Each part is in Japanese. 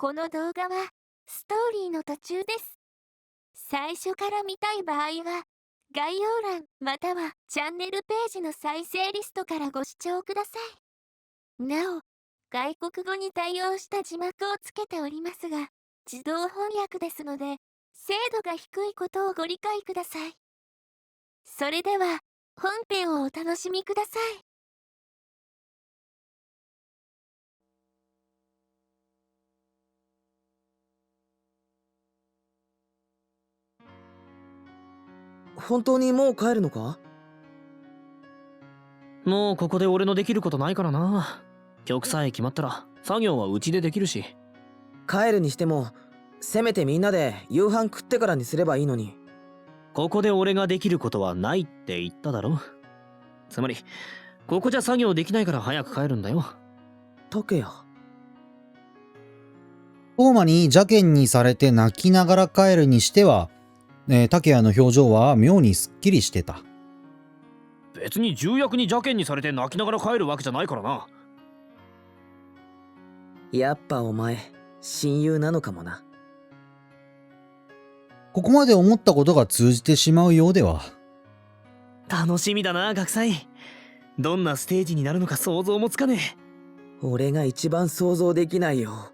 この動画はストーリーの途中です。最初から見たい場合は概要欄またはチャンネルページの再生リストからご視聴ください。なお、外国語に対応した字幕をつけておりますが、自動翻訳ですので、精度が低いことをご理解ください。それでは、本編をお楽しみください。本当にもう帰るのか？もうここで俺のできることないからな。曲さえ決まったら作業はうちでできるし。帰るにしてもせめてみんなで夕飯食ってからにすればいいのに。ここで俺ができることはないって言っただろ。つまりここじゃ作業できないから早く帰るんだよ。竹谷。トーマに邪険にされて泣きながら帰るにしては、竹谷の表情は妙にすっきりしてた。別に重役に邪険にされて泣きながら帰るわけじゃないからな。やっぱお前親友なのかもな。ここまで思ったことが通じてしまうようでは。楽しみだな、学祭。どんなステージになるのか想像もつかね俺が一番想像できないよ。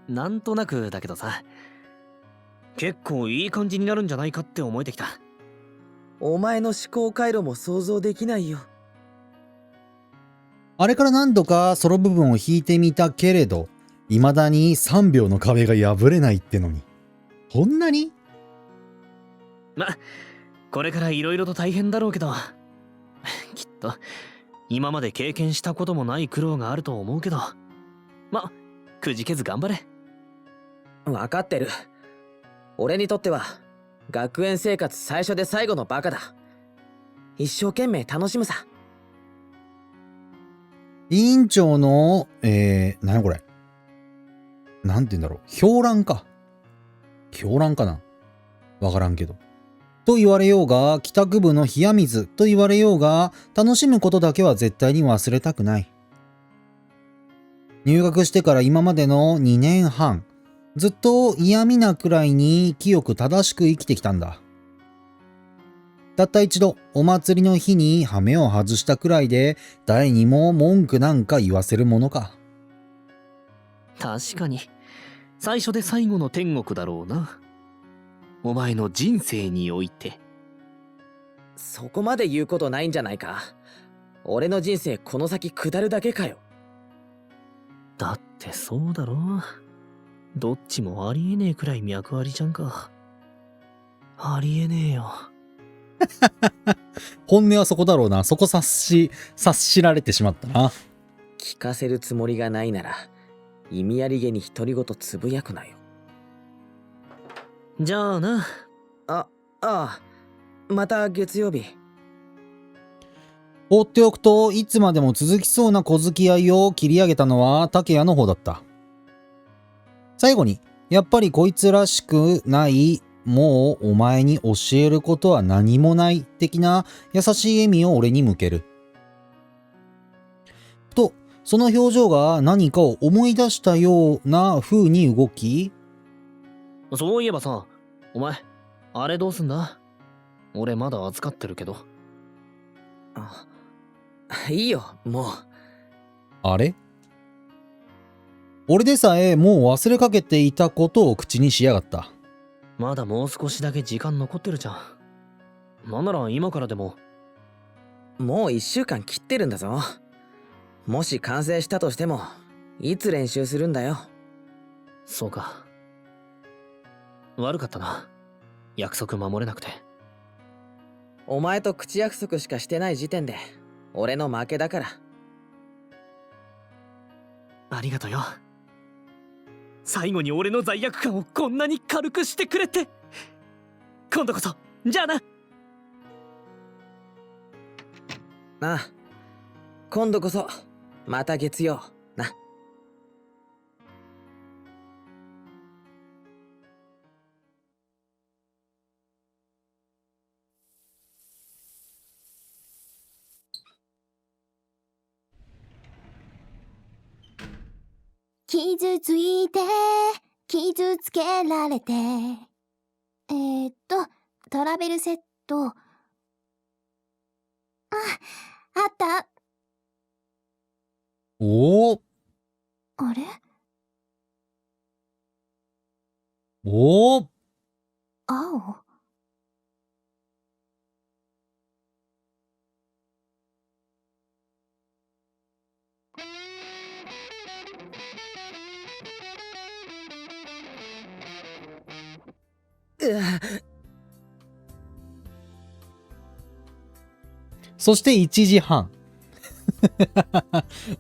なんとなくだけどさ、結構いい感じになるんじゃないかって思えてきた。お前の思考回路も想像できないよ。あれから何度かソロ部分を弾いてみたけれど、未だに3秒の壁が破れないってのに。こんなに？これから色々と大変だろうけどきっと今まで経験したこともない苦労があると思うけど、くじけず頑張れ。分かってる。俺にとっては学園生活最初で最後のバカだ。一生懸命楽しむさ。委員長の、何やこれ。なんて言うんだろう。評論か。評論かな。わからんけど。と言われようが、帰宅部の冷や水と言われようが、楽しむことだけは絶対に忘れたくない。入学してから今までの2年半、ずっと嫌味なくらいに清く正しく生きてきたんだ。たった一度、お祭りの日に羽目を外したくらいで、誰にも文句なんか言わせるものか。確かに最初で最後の天国だろうな、お前の人生において。そこまで言うことないんじゃないか。俺の人生この先下るだけかよ。だってそうだろ、どっちもありえねえくらい脈ありじゃんか。ありえねえよ。本音はそこだろうな。そこ察しられてしまったな。聞かせるつもりがないなら意味ありげに独り言つぶやくなよ。じゃあな。ああ、また月曜日。放っておくといつまでも続きそうな小付き合いを切り上げたのは竹谷の方だった。最後に、やっぱりこいつらしくない、もうお前に教えることは何もない的な優しい笑みを俺に向ける。と、その表情が何かを思い出したような風に動き、そういえばさ、お前あれどうすんだ？俺まだ預かってるけど。あ、いいよもう。あれ？俺でさえもう忘れかけていたことを口にしやがった。まだもう少しだけ時間残ってるじゃん。なんなら今からでも。もう1週間切ってるんだぞ。もし完成したとしてもいつ練習するんだよ。そうか、悪かったな、約束守れなくて。お前と口約束しかしてない時点で俺の負けだから。ありがとよ、最後に俺の罪悪感をこんなに軽くしてくれて。今度こそじゃあな。ああ、今度こそまた月曜な。傷ついて傷つけられてトラベルセット。あった。おお、あれおお、青。そして1時半。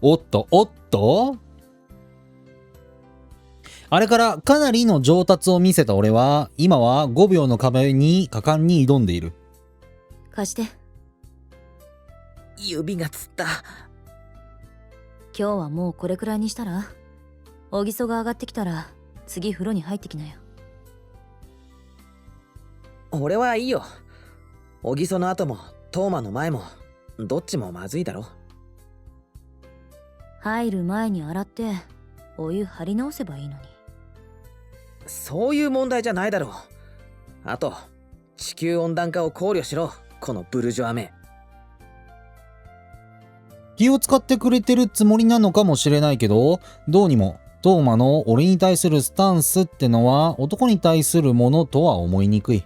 おっと、おっと。あれからかなりの上達を見せた俺は、今は5秒の壁に果敢に挑んでいる。貸して。指がつった。今日はもうこれくらいにしたら？おぎそが上がってきたら次風呂に入ってきなよ。俺はいいよ。小木曽の後もトーマの前もどっちもまずいだろ。入る前に洗ってお湯張り直せばいいのに。そういう問題じゃないだろう。あと地球温暖化を考慮しろ、このブルジョアめ。気を使ってくれてるつもりなのかもしれないけど、どうにもトーマの俺に対するスタンスってのは男に対するものとは思いにくい。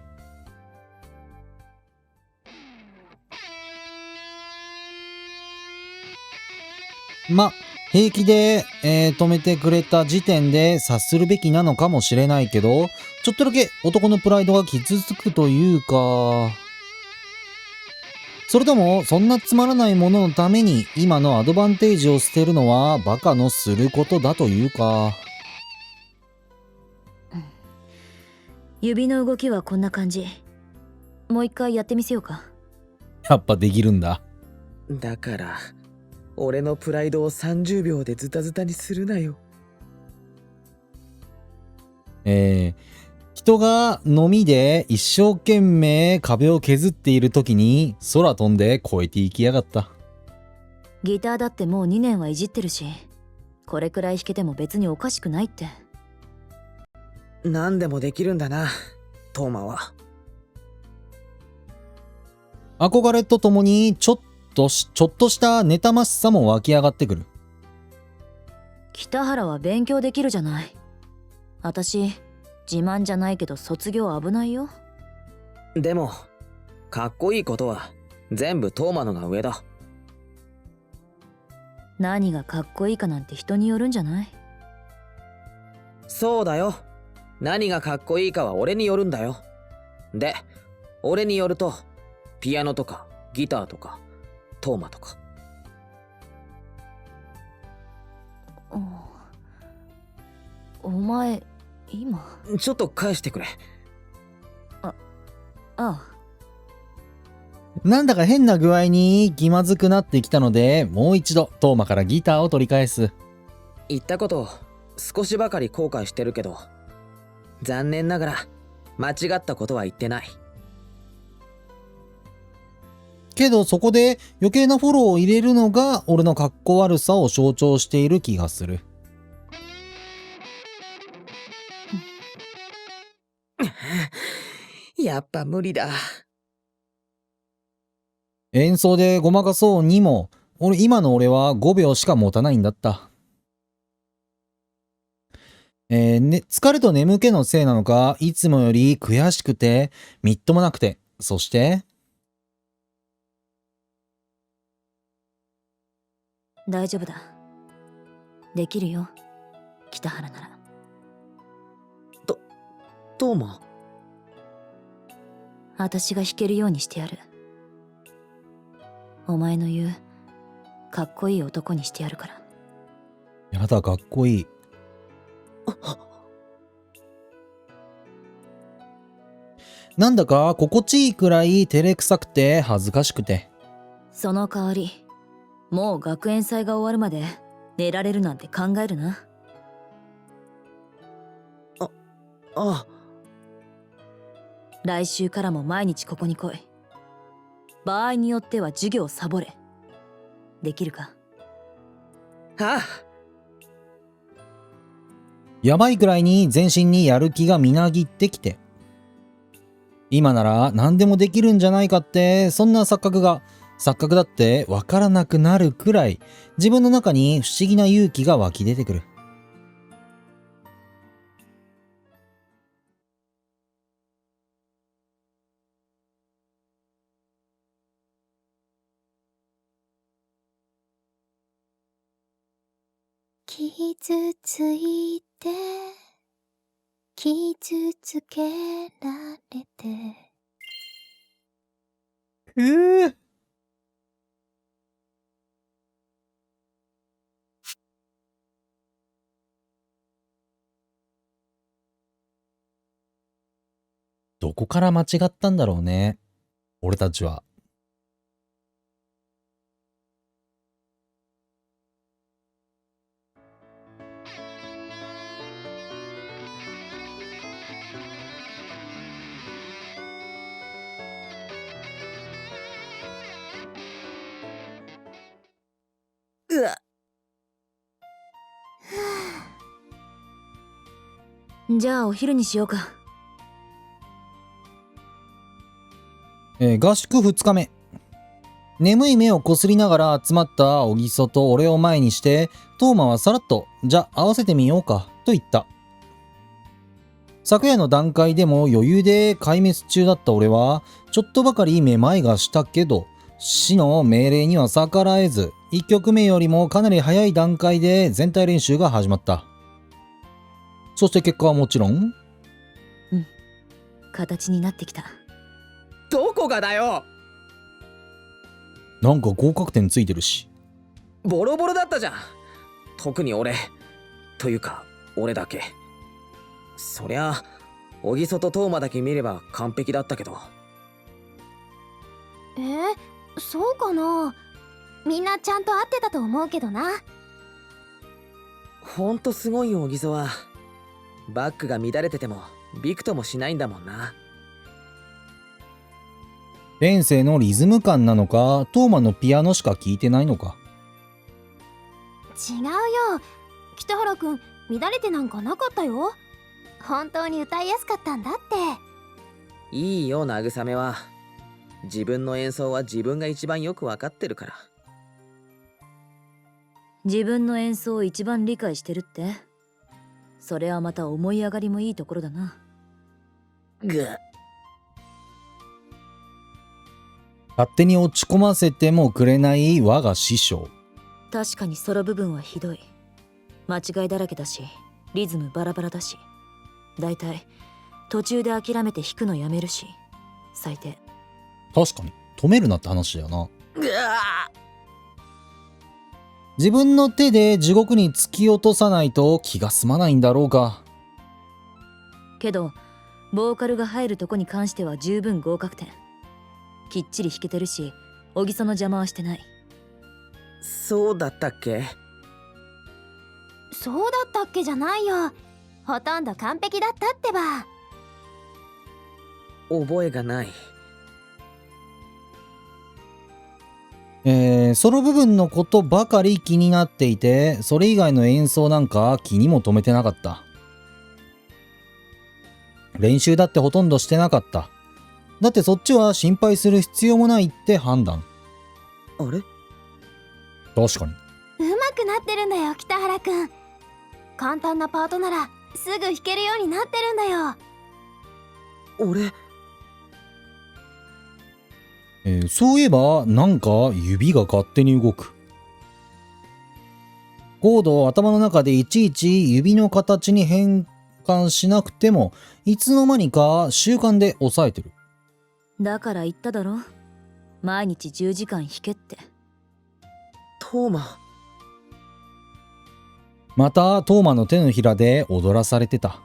ま、平気で、止めてくれた時点で察するべきなのかもしれないけど、ちょっとだけ男のプライドが傷つくというか、それともそんなつまらないもののために今のアドバンテージを捨てるのはバカのすることだというか。指の動きはこんな感じ。もう一回やってみせようか。やっぱできるんだ。だから俺のプライドを30秒でズタズタにするなよ。人が飲みで一生懸命壁を削っている時に空飛んで越えていきやがった。ギターだってもう2年はいじってるし、これくらい弾けても別におかしくないって。何でもできるんだな、トーマは。憧れとともにちょっとした妬ましさも湧き上がってくる。北原は勉強できるじゃない。私自慢じゃないけど卒業危ないよ。でもかっこいいことは全部トーマのが上だ。何がかっこいいかなんて人によるんじゃない？そうだよ。何がかっこいいかは俺によるんだよ。で、俺によるとピアノとかギターとかトーマとか。お前今ちょっと返してくれ。ああ。なんだか変な具合に気まずくなってきたので、もう一度トーマからギターを取り返す。言ったこと少しばかり後悔してるけど、残念ながら間違ったことは言ってない。けどそこで余計なフォローを入れるのが俺のかっこ悪さを象徴している気がする。やっぱ無理だ。演奏でごまかそうにも、今の俺は5秒しか持たないんだった。疲れと眠気のせいなのか、いつもより悔しくて、みっともなくて、そして、大丈夫だ。できるよ、北原なら。トーマ。私が弾けるようにしてやる。お前の言うかっこいい男にしてやるから。やだかっこいい。なんだか心地いいくらい照れくさくて恥ずかしくて。その代わりもう学園祭が終わるまで寝られるなんて考えるな。ああ。来週からも毎日ここに来い。場合によっては授業をサボれ。できるか？ああ。やばいくらいに全身にやる気がみなぎってきて、今なら何でもできるんじゃないかって、そんな錯覚だってわからなくなるくらい、自分の中に不思議な勇気が湧き出てくる。傷ついて傷つけられてどこから間違ったんだろうね、俺たちは。うわ。じゃあお昼にしようか。合宿2日目。眠い目をこすりながら集まった小木曽と俺を前にして、トーマはさらっと、じゃあ合わせてみようか、と言った。昨夜の段階でも余裕で壊滅中だった俺は、ちょっとばかりめまいがしたけど、死の命令には逆らえず、1曲目よりもかなり早い段階で全体練習が始まった。そして結果はもちろん、形になってきた。どこがだよ。なんか合格点ついてるし。ボロボロだったじゃん。特に俺。というか、俺だけ。そりゃ、小木曽とトーマだけ見れば完璧だったけど。そうかな。みんなちゃんと合ってたと思うけどな。ほんとすごいよ、小木曽は。バックが乱れててもびくともしないんだもんな。天性のリズム感なのか、トーマのピアノしか聴いてないのか。違うよ、北原くん、乱れてなんかなかったよ。本当に歌いやすかったんだって。いいよ、慰めは。自分の演奏は自分が一番よくわかってるから。自分の演奏を一番理解してるって。それはまた思い上がりもいいところだな。勝手に落ち込ませてもくれない我が師匠。確かにソロ部分はひどい。間違いだらけだし、リズムバラバラだし、だいたい途中で諦めて弾くのやめるし、最低。確かに止めるなって話だよな。自分の手で地獄に突き落とさないと気が済まないんだろうか。けどボーカルが入るとこに関しては十分合格点。きっちり弾けてるし、小木曽の邪魔はしてない。そうだったっけ？そうだったっけじゃないよ。ほとんど完璧だったってば。覚えがない。ソロ部分のことばかり気になっていて、それ以外の演奏なんか気にも留めてなかった。練習だってほとんどしてなかった。だってそっちは心配する必要もないって判断。あれ？確かに。うまくなってるんだよ、北原くん。簡単なパートならすぐ弾けるようになってるんだよ。俺、そういえばなんか指が勝手に動く。コードを頭の中でいちいち指の形に変換しなくても、いつの間にか習慣で押さえてる。だから言っただろ、毎日10時間弾けって。トーマ。またトーマの手のひらで踊らされてた。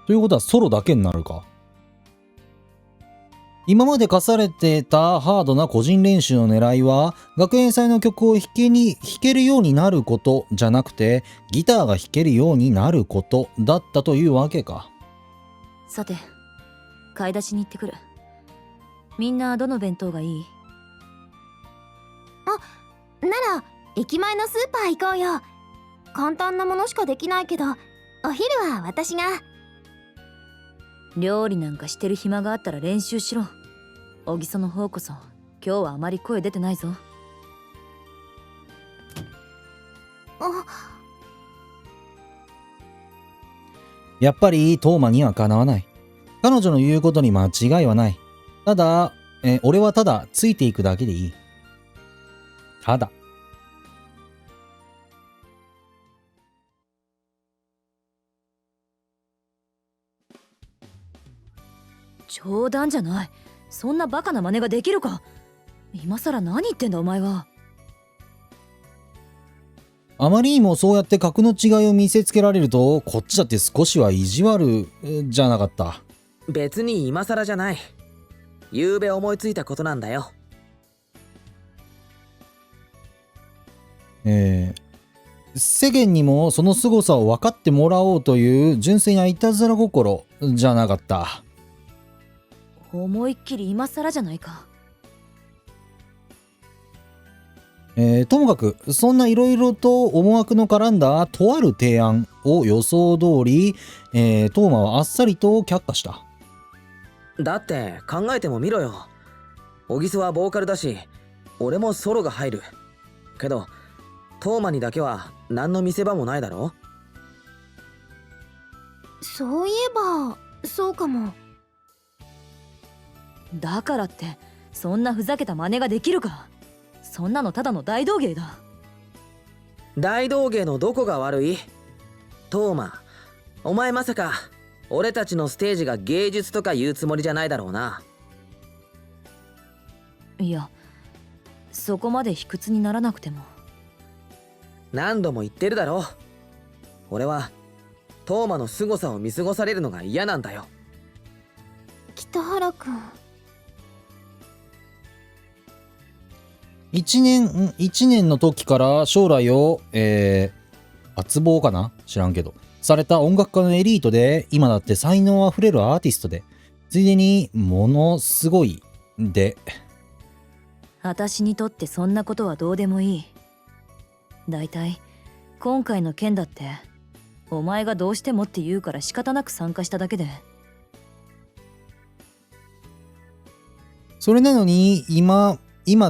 ということはソロだけになるか。今まで課されてたハードな個人練習の狙いは、学園祭の曲を弾けるようになることじゃなくて、ギターが弾けるようになることだったというわけか。さて、買い出しに行ってくる。みんなどの弁当がいい？なら駅前のスーパー行こうよ。簡単なものしかできないけど、お昼は私が。料理なんかしてる暇があったら練習しろ。小木曽の方こそ今日はあまり声出てないぞ。やっぱりトーマにはかなわない。彼女の言うことに間違いはない。ただ、俺はただついていくだけでいい。ただ。冗談じゃない。そんなバカな真似ができるか。今さら何言ってんだお前は。あまりにもそうやって格の違いを見せつけられると、こっちだって少しは意地悪じゃなかった。別に今更じゃない。昨べ思いついたことなんだよ。世間にもその凄さを分かってもらおうという純粋ないたずら心じゃなかった。思いっきり今さらじゃないか。ともかくそんないろいろと思惑の絡んだとある提案を予想通り、トーマはあっさりと却下した。だって考えてもみろよ。小木曽はボーカルだし、俺もソロが入る。けどトーマにだけは何の見せ場もないだろ。そういえばそうかも。だからってそんなふざけた真似ができるか。そんなのただの大道芸だ。大道芸のどこが悪い？トーマ、お前まさか俺たちのステージが芸術とか言うつもりじゃないだろうな。いや、そこまで卑屈にならなくても。何度も言ってるだろ。俺はトーマの凄さを見過ごされるのが嫌なんだよ。北原くん。1年の時から将来を、渇望かな知らんけど。された音楽家のエリートで、今だって才能あふれるアーティストで、ついでにものすごいで。私にとってそんなことはどうでもいい。だいたい今回の件だってお前がどうしてもって言うから仕方なく参加しただけで。それなのに今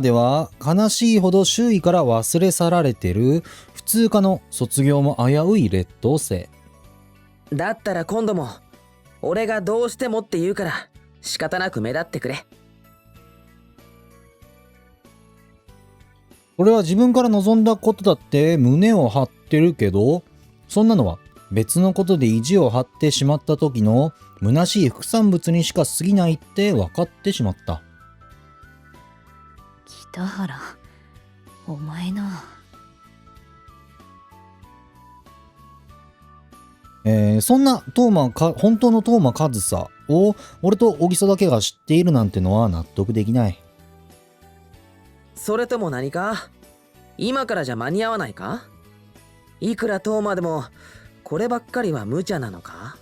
では悲しいほど周囲から忘れ去られてる普通科の卒業も危うい劣等生。だったら今度も俺がどうしてもって言うから仕方なく目立ってくれ。俺は自分から望んだことだって胸を張ってるけど、そんなのは別のことで意地を張ってしまった時の虚しい副産物にしか過ぎないって分かってしまった。北原、お前な。そんな本当のトーマカズサを俺と小木曽だけが知っているなんてのは納得できない。それとも何か？今からじゃ間に合わないか？いくらトーマでもこればっかりは無茶なのか？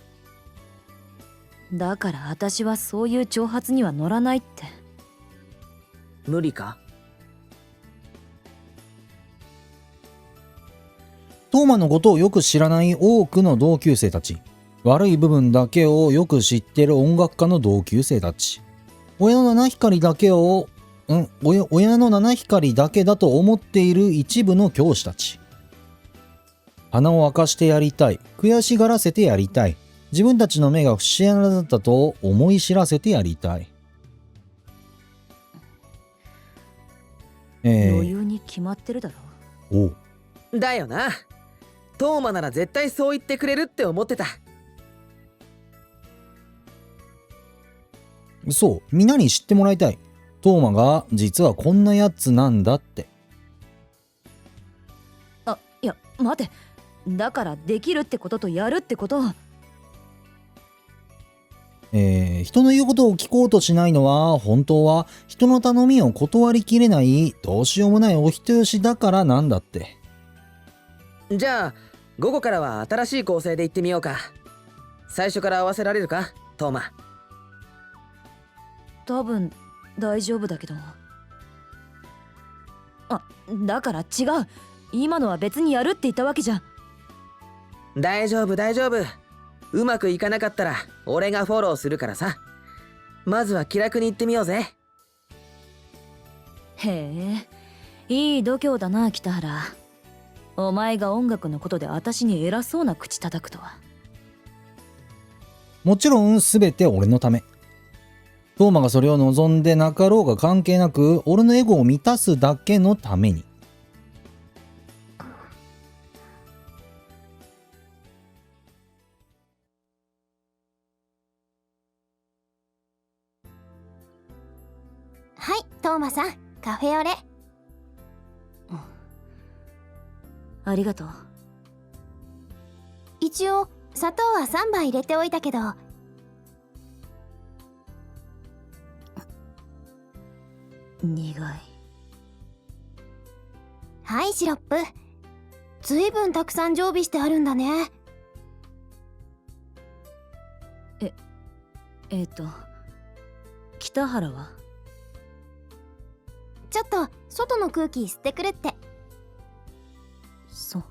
だから私はそういう挑発には乗らないって。無理か？トーマのことをよく知らない多くの同級生たち、悪い部分だけをよく知ってる音楽家の同級生たち、親の七光だけだと思っている一部の教師たち。鼻を明かしてやりたい、悔しがらせてやりたい、自分たちの目が節穴だったと思い知らせてやりたい。余裕に決まってるだろ。おう。だよな。トーマなら絶対そう言ってくれるって思ってた。そう、みんなに知ってもらいたい。トーマが実はこんなやつなんだって。いや待て。だからできるってこととやるってこと。人の言うことを聞こうとしないのは本当は人の頼みを断りきれないどうしようもないお人よしだからなんだって。じゃあ午後からは新しい構成で行ってみようか。最初から合わせられるかトーマ？多分大丈夫だけど。だから違う。今のは別にやるって言ったわけじゃ。大丈夫大丈夫。うまくいかなかったら俺がフォローするからさ。まずは気楽に行ってみようぜ。へえ、いい度胸だな北原。お前が音楽のことで私に偉そうな口叩くとは。もちろん全て俺のため。トーマがそれを望んでなかろうが関係なく、俺のエゴを満たすだけのために。はい、トーマさん、カフェオレ。ありがとう。一応砂糖は3杯入れておいたけど。苦い。はい、シロップ。ずいぶんたくさん常備してあるんだね。北原は？ちょっと外の空気吸ってくるって。そう。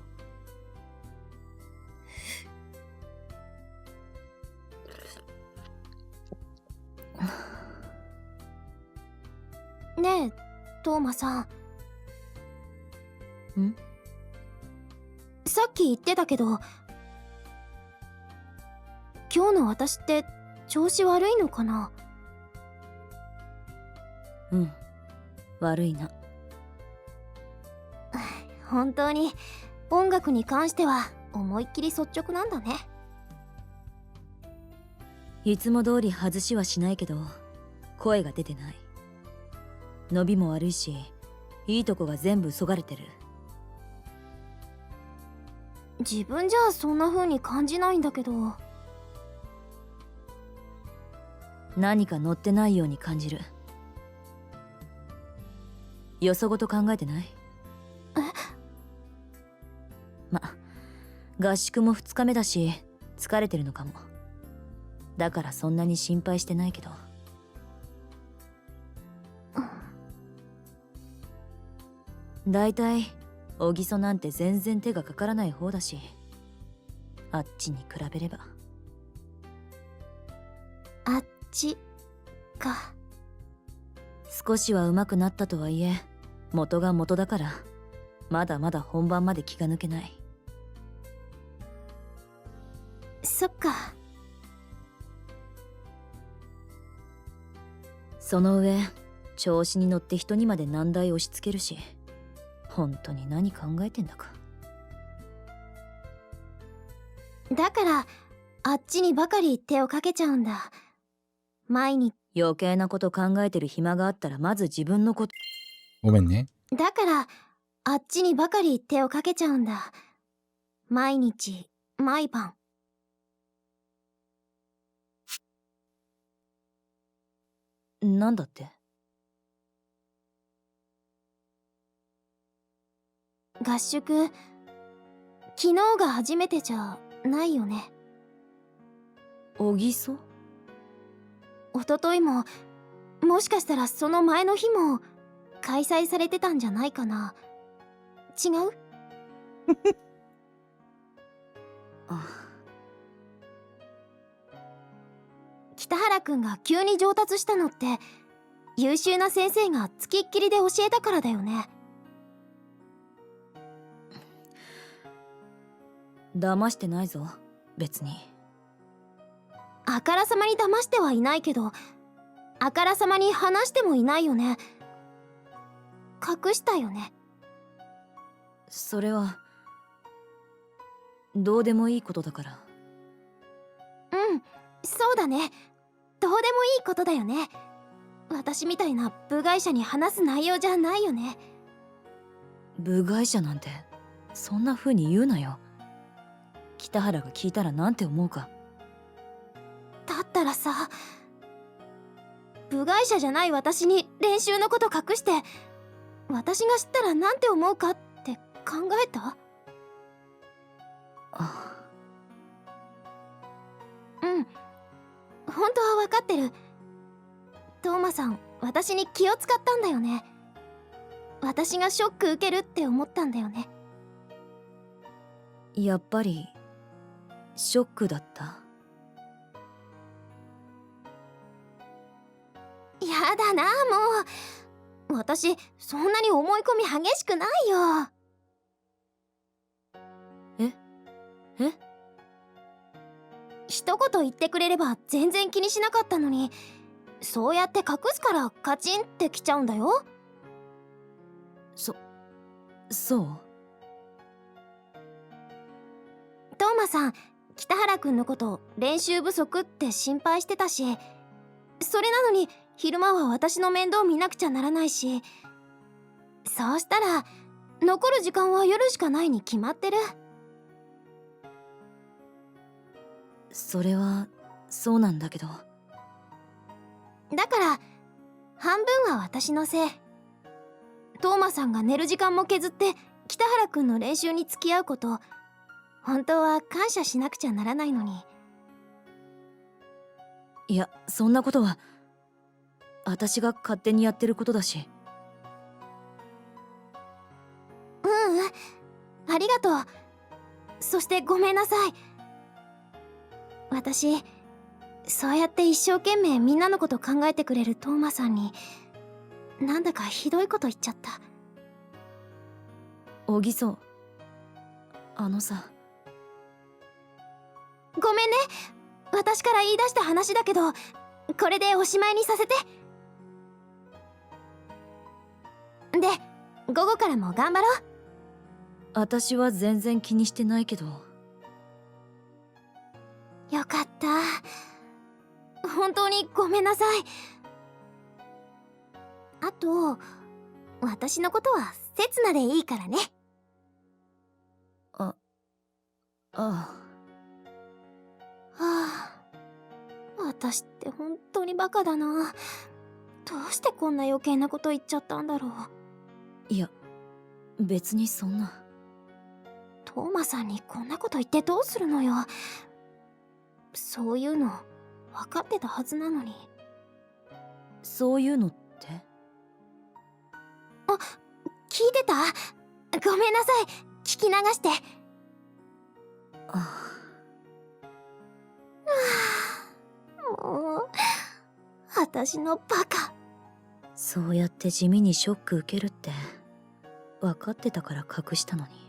ねえトーマさん。さっき言ってたけど、今日の私って調子悪いのかな？うん、悪いな。本当に音楽に関しては思いっきり率直なんだね。いつも通り外しはしないけど声が出てない。伸びも悪いし、いいとこが全部そがれてる。自分じゃそんな風に感じないんだけど。何か乗ってないように感じる。よそごと考えてない？合宿も2日目だし疲れてるのかも。だからそんなに心配してないけど。だいたい小木曽なんて全然手がかからない方だし、あっちに比べれば。あっちか。少しは上手くなったとはいえ元が元だから、まだまだ本番まで気が抜けない。そっか。その上調子に乗って人にまで難題押し付けるし、本当に何考えてんだか。だからあっちにばかり手をかけちゃうんだ。毎日。余計なこと考えてる暇があったらまず自分のこと。ごめんね。だからあっちにばかり手をかけちゃうんだ。毎日毎晩。なんだって？合宿、昨日が初めてじゃないよね。小木曽？一昨日も、もしかしたらその前の日も開催されてたんじゃないかな。違う？北原くんが急に上達したのって優秀な先生がつきっきりで教えたからだよね。騙してないぞ別に。あからさまに騙してはいないけど、あからさまに話してもいないよね。隠したよね。それはどうでもいいことだから。うん、そうだね。どうでもいいことだよね。私みたいな部外者に話す内容じゃないよね。部外者なんてそんな風に言うなよ。北原が聞いたらなんて思うか。だったらさ、部外者じゃない私に練習のこと隠して、私が知ったらなんて思うかって考えた？うん、本当は分かってる。トーマさん、私に気を使ったんだよね。私がショック受けるって思ったんだよね。やっぱりショックだった。やだな、もう。私そんなに思い込み激しくないよ。え一言言ってくれれば全然気にしなかったのに、そうやって隠すからカチンってきちゃうんだよ。そうトーマさん、北原くんのこと練習不足って心配してたし、それなのに昼間は私の面倒見なくちゃならないし、そうしたら残る時間は夜しかないに決まってる。それはそうなんだけど。だから半分は私のせい。トーマさんが寝る時間も削って北原くんの練習に付き合うこと、本当は感謝しなくちゃならないのに。いや、そんなことは私が勝手にやってることだし。ううん、ありがとう。そしてごめんなさい。私そうやって一生懸命みんなのこと考えてくれるトーマさんになんだかひどいこと言っちゃった。小木曽、さ。ごめんね、私から言い出した話だけど、これでおしまいにさせて。で、午後からも頑張ろう。私は全然気にしてないけど。よかった。本当にごめんなさい。あと、私のことはせつなでいいからね。ああ。はあ、私って本当にバカだな。どうしてこんな余計なこと言っちゃったんだろう。いや、別にそんな。トーマさんにこんなこと言ってどうするのよ。そういうの分かってたはずなのに。そういうのって？あ、聞いてた？ごめんなさい、聞き流して。もう私のバカ。そうやって地味にショック受けるって分かってたから隠したのに。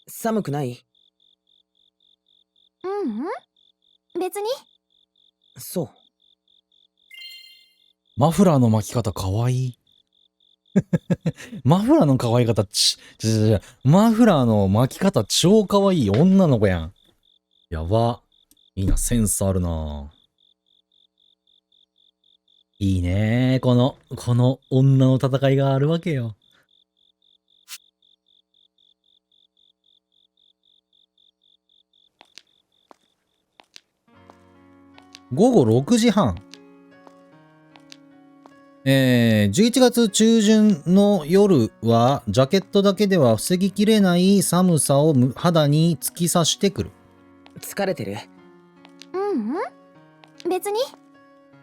寒くない？ううん、別に。そう。マフラーの巻き方かわいい。マフラーの可愛い方マフラーの巻き方超可愛い女の子やん。やば。みんなセンスあるな。いいね。この女の戦いがあるわけよ。午後6時半。11月中旬の夜は、ジャケットだけでは防ぎきれない寒さを肌に突き刺してくる。疲れてる？ううん、別に。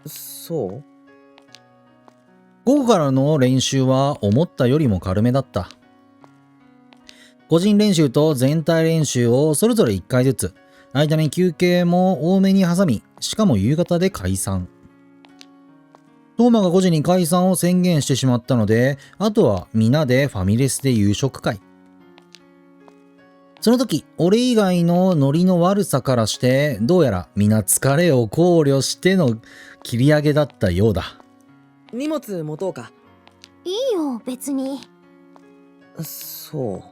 そう？午後からの練習は思ったよりも軽めだった。個人練習と全体練習をそれぞれ1回ずつ、間に休憩も多めに挟み、しかも夕方で解散。トーマが5時に解散を宣言してしまったので、あとは皆でファミレスで夕食会。その時、俺以外のノリの悪さからして、どうやら皆疲れを考慮しての切り上げだったようだ。荷物持とうか？いいよ、別に。そう。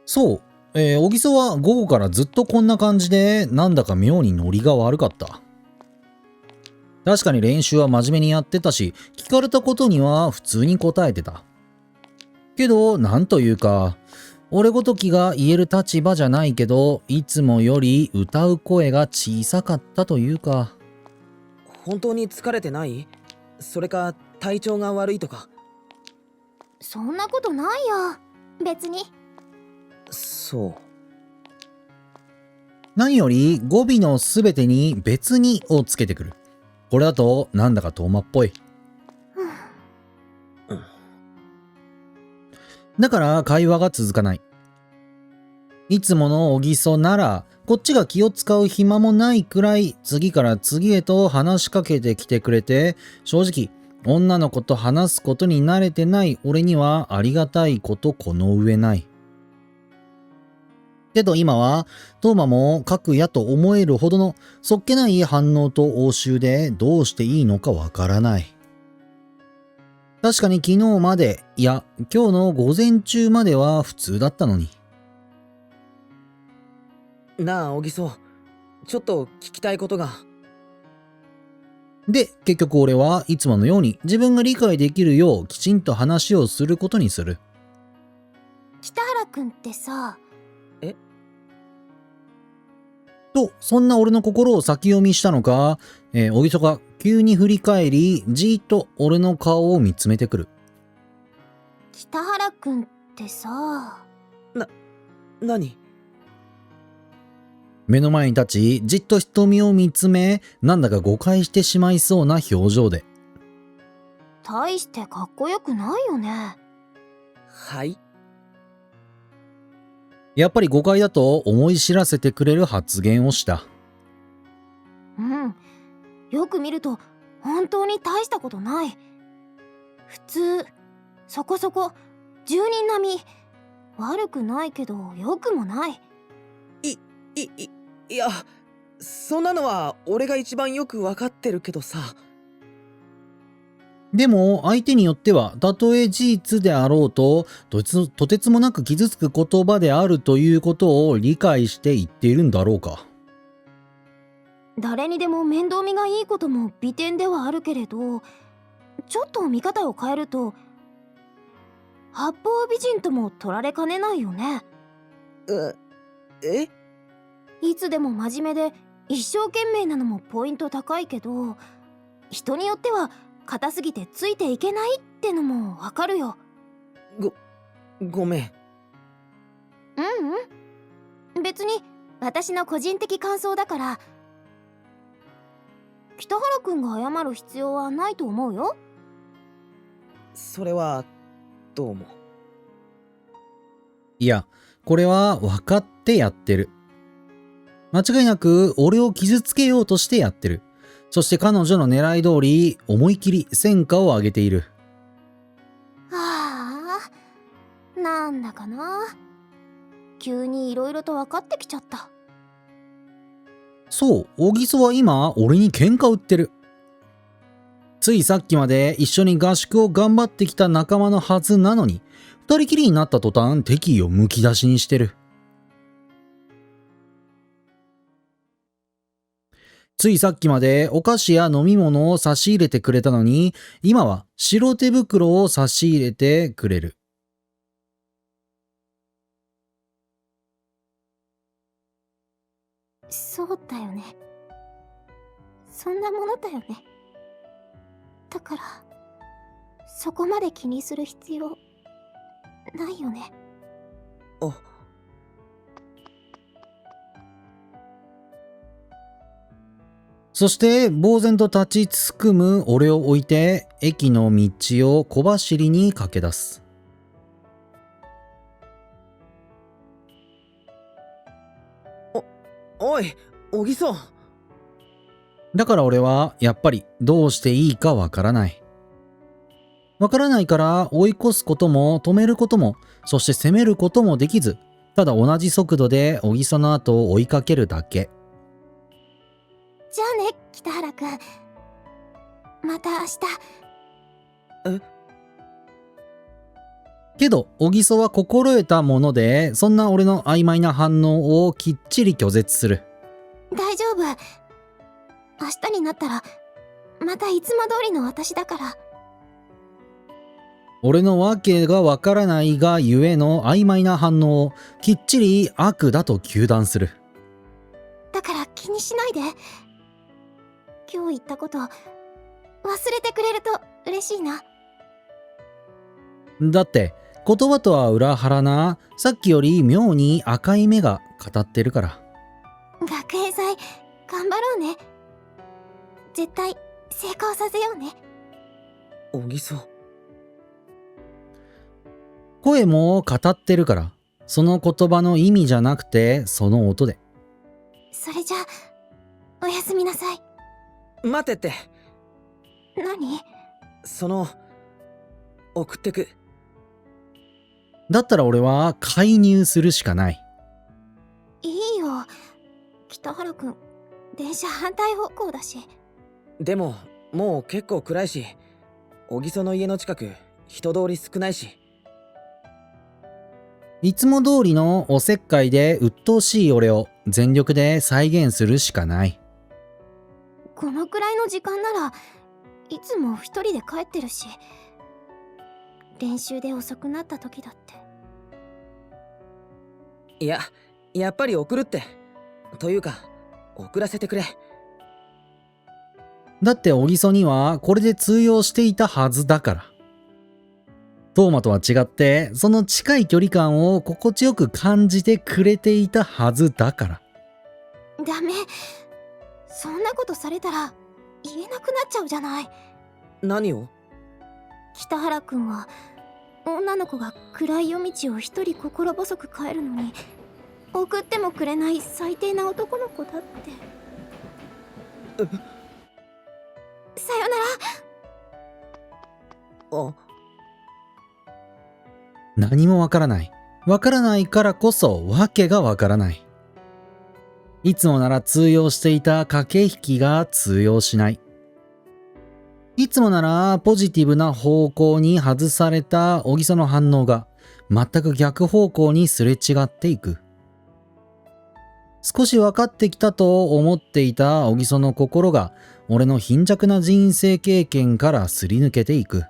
そう。小木曽は午後からずっとこんな感じで、なんだか妙にノリが悪かった。確かに練習は真面目にやってたし、聞かれたことには普通に答えてた。けど、なんというか、俺ごときが言える立場じゃないけど、いつもより歌う声が小さかったというか。本当に疲れてない？それか体調が悪いとか？そんなことないよ、別に。そう。何より語尾のすべてに別にをつけてくる。これだとなんだか遠間っぽい。だから会話が続かない。いつものおぎそならこっちが気を使う暇もないくらい次から次へと話しかけてきてくれて、正直女の子と話すことに慣れてない俺にはありがたいことこの上ない。けど今はトーマも格やと思えるほどのそっけない反応と応酬でどうしていいのかわからない。確かに昨日まで、いや今日の午前中までは普通だったのに。なあ小木曽、ちょっと聞きたいことが。で結局俺はいつものように自分が理解できるようきちんと話をすることにする。北原くんってさ、とそんな俺の心を先読みしたのか、おぎそが急に振り返りじーっと俺の顔を見つめてくる。北原くんってさ、何？目の前に立ちじっと瞳を見つめ、なんだか誤解してしまいそうな表情で。大してかっこよくないよね。はい。やっぱり誤解だと思い知らせてくれる発言をした。うん、よく見ると本当に大したことない。普通、そこそこ、住人並み。悪くないけど良くもない。いや、そんなのは俺が一番よくわかってるけどさ。でも相手によってはたとえ事実であろうととてつもなく傷つく言葉であるということを理解して言っているんだろうか。誰にでも面倒見がいいことも美点ではあるけれど、ちょっと見方を変えると八方美人とも取られかねないよね。え？いつでも真面目で一生懸命なのもポイント高いけど、人によっては硬すぎてついていけないってのもわかるよ。ごめん。別に私の個人的感想だから。北原くんが謝る必要はないと思うよ。それはどうも。いや、これは分かってやってる。間違いなく俺を傷つけようとしてやってる。そして彼女の狙い通り思い切り戦果を上げている。ああ、なんだかな。急にいろいろと分かってきちゃった。そう、小木曽は今俺に喧嘩売ってる。ついさっきまで一緒に合宿を頑張ってきた仲間のはずなのに、二人きりになった途端敵意をむき出しにしてる。ついさっきまでお菓子や飲み物を差し入れてくれたのに、今は白手袋を差し入れてくれる。そうだよね。そんなものだよね。だからそこまで気にする必要ないよね。あ。そして呆然と立ちすくむ俺を置いて駅の道を小走りに駆け出す。おい、小木曽。だから俺はやっぱりどうしていいかわからない。わからないから追い越すことも止めることも、そして攻めることもできず、ただ同じ速度で小木曽の後を追いかけるだけ。じゃあね、北原くん。また明日。けど小木曽は心得たもので、そんな俺の曖昧な反応をきっちり拒絶する。大丈夫。明日になったらまたいつも通りの私だから。俺のわけがわからないがゆえの曖昧な反応をきっちり悪だと糾弾する。だから気にしないで。今日言ったこと忘れてくれると嬉しいな。だって言葉とは裏腹な、さっきより妙に赤い目が語ってるから。が学園祭頑張ろうね。絶対成功させようね。小木曽。声も語ってるから、その言葉の意味じゃなくて、その音で。それじゃおやすみなさい。待てって。何？送ってく。だったら俺は介入するしかない。いいよ。北原くん、電車反対方向だし。でももう結構暗いし、小木曽の家の近く人通り少ないし。いつも通りのおせっかいで鬱陶しい俺を全力で再現するしかない。このくらいの時間ならいつも一人で帰ってるし、練習で遅くなった時だって。いや、やっぱり送るって。というか送らせてくれ。だって小木曽にはこれで通用していたはずだから。トーマとは違ってその近い距離感を心地よく感じてくれていたはずだから。ダメ。そんなことされたら言えなくなっちゃうじゃない。何を？北原くんは女の子が暗い夜道を一人心細く帰るのに送ってもくれない最低な男の子だって。さよなら。あ、何もわからない。わからないからこそわけがわからない。いつもなら通用していた駆け引きが通用しない。いつもならポジティブな方向に外された小木曽の反応が全く逆方向にすれ違っていく。少し分かってきたと思っていた小木曽の心が俺の貧弱な人生経験からすり抜けていく。